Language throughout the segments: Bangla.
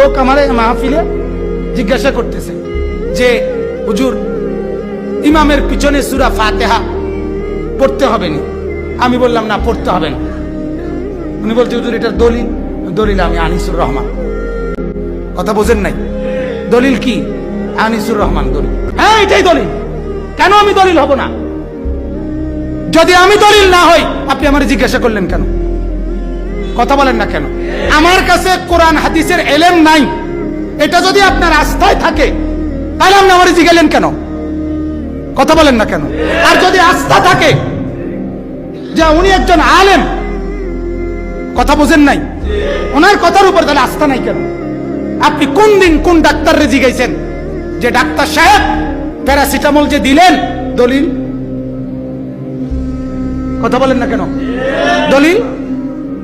লোক আমারে মাহফিলে জিজ্ঞাসা করতেছে যে হুজুর ইমামের পিছনে সূরা ফাতিহা পড়তে হবে না। আমি বললাম না, পড়তে হবে না। উনি বলছে হুজুর এটার দলিল। দলিল আমি আনিসুর রহমান। কথা বোঝেন নাই? দলিল কি? আনিসুর রহমান দলিল। হ্যাঁ, এটাই দলিল। কেন আমি দলিল হব না? যদি আমি দলিল না হই আপনি আমারে জিজ্ঞাসা করলেন কেন? কথা বলেন না কেন? আমার কাছে কোরআন হাদিসের এলেম নাই, এটা যদি আপনার আস্থায় থাকে তাহলে আপনি আমারে জিজ্ঞাসা কেন? কথা বলেন না কেন? আর যদি আস্থা থাকে যে উনি একজন আলেম, কথা বোঝেন নাই, ওনার কথার উপর তাহলে আস্থা নাই কেন? আপনি কোন দিন কোন ডাক্তাররে জিজ্ঞাসেন যে ডাক্তার সাহেব প্যারাসিটামল যে দিলেন দলিল? কথা বলেন না কেন? দলিল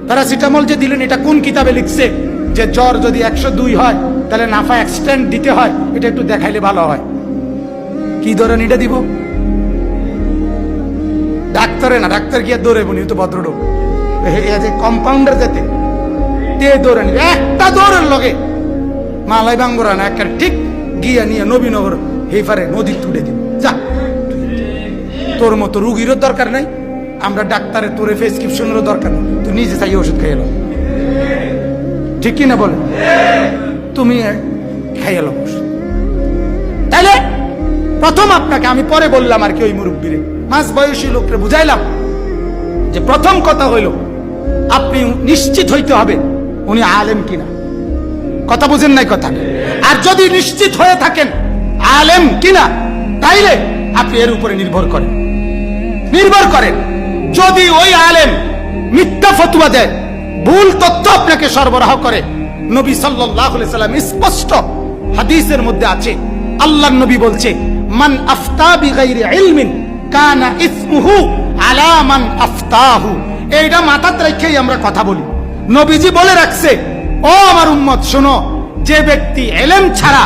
প্যারাসিটামল যে দিলেন এটা কোন কিতাবে লিখছে যে জ্বর যদি 102 হয় তাহলে নাফা এক্সটেন্ড দিতে হয়? এটা একটু দেখাইলে ভালো হয়। কি ধরেন এটা দিব? ডাক্তারে না, ডাক্তার গিয়ে দৌড়ে বনি তো ভদ্রলোক যে কম্পাউন্ডার যেতে তে দৌড়ে নিবে একটা দৌড়ের লগে মালাই বাঙ্গুরা না একটা ঠিক গিয়া নিয়ে নবীনগর হেফারে নদী তুলে দিব। যা, তোর মতো রুগীরও দরকার নাই, আমরা ডাক্তারের তোরে প্রেসক্রিপশনেরও দরকার নেই, তুই নিজে চাই ওষুধ খাইয়ে এলো। ঠিক কি না বলে? তুমি খাইয়ে এলো ওষুধ। তাহলে প্রথম আপনাকে আমি পরে বললাম আর কি ওই মুরব্বীরে মাঝ বয়সী লোককে বুঝাইলাম যে প্রথম কথা হইল আপনি নিশ্চিত হইতে হবে উনি আলেম কিনা। কথা বুঝেন নাই কথা? আর যদি নিশ্চিত হয়ে থাকেন আলেম কিনা তাইলে আপনি এর উপরে নির্ভর করেন। যদি ওই আলেম মিথ্যা ফতোয়া দেয়, ভুল তথ্য আপনাকে সরবরাহ করে, নবী সাল্লাল্লাহু আলাইহি সাল্লাম স্পষ্ট হাদিসের মধ্যে আছে, আল্লাহর নবী বলছে মান আফতা বিগাইরি ইলমিন কানা ইসমুহু আলা মান আফতাহু। এইটা মাথায় রেখেই আমরা কথা বলি। নবীজি বলে রাখছে, ও আমার উম্মত শোনো, যে ব্যক্তি ইলম ছাড়া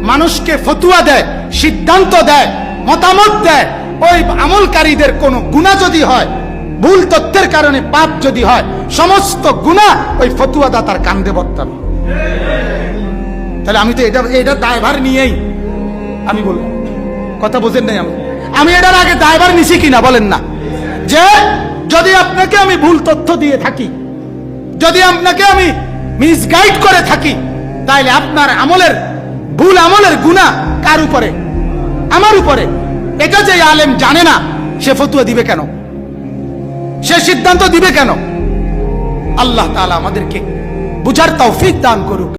মানুষকে ফতোয়া দেয়, সিদ্ধান্ত দেয়, মতামত দেয়, ওই আমলকারীদের কোনো গুনাহ যদি হয়, ভুল তথ্যের কারণে পাপ যদি হয়, সমস্ত গুনাহ ওই ফতোয়াদাতার কাঁধে বর্তাবে। তাহলে আমি তো এটা দায়ভার নিয়েই আমি বলবো। কথা বোঝেন নাই? আমি এটার আগে দায়ভার নিছি কিনা বলেন না? যে যদি আপনাকে আমি ভুল তথ্য দিয়ে থাকি, যদি আপনাকে আমি মিসগাইড করে থাকি, তাহলে আপনার আমলের ভুল আমলের গুনাহ কার উপরে? আমার উপরে। এটা যে আলেম জানে না সে ফতোয়া দিবে কেন? সে সিদ্ধান্ত দিবে কেন? আল্লাহ তাআলা আমাদেরকে বুঝার তৌফিক দান করুক।